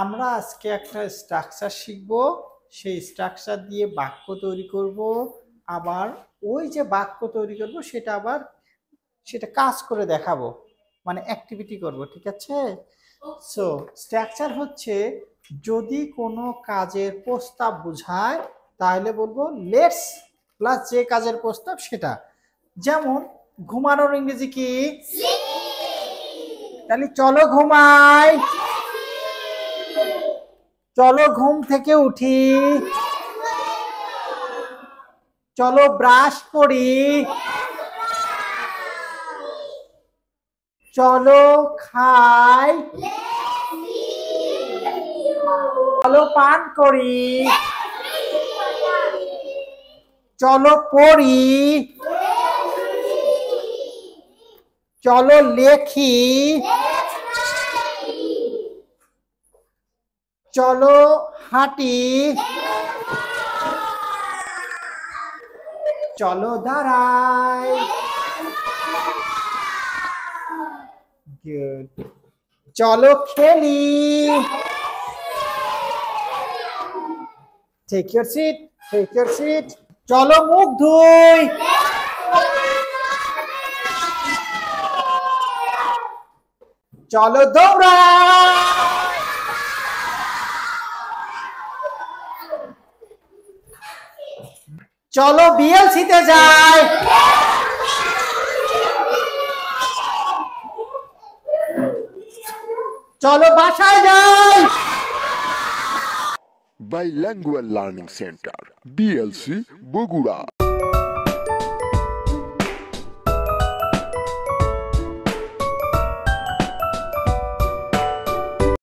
আমরা আজকে একটা স্ট্রাকচার শিখব। সেই স্ট্রাকচার দিয়ে বাক্য তৈরি করব। আবার ওই যে বাক্য তৈরি করব সেটা কাজ করে দেখাবো, মানে অ্যাক্টিভিটি করব। ঠিক আছে? সো স্ট্রাকচার হচ্ছে, যদি কোনো কাজের প্রস্তাব বোঝায় তাহলে বলবো লেটস প্লাস যে কাজের প্রস্তাব সেটা। যেমন ঘুমানোর ইংরেজি কি? তাহলে চলো ঘুমাই, চলো ঘুম থেকে উঠি, চলো ব্রাশ করি, চলো খাই, চলো পান করি, চলো পড়ি, চলো লেখি, চলো হাঁটি, চলো দাঁড়াই। গুড। চলো খেলি। Take your seat, take your seat. চলো মুখ ধুই, চলো দৌড়াই, চলো বিএলসিতে যাই, চলো বাসায় যাই। Bilingual Learning Center, BLC, Bogura.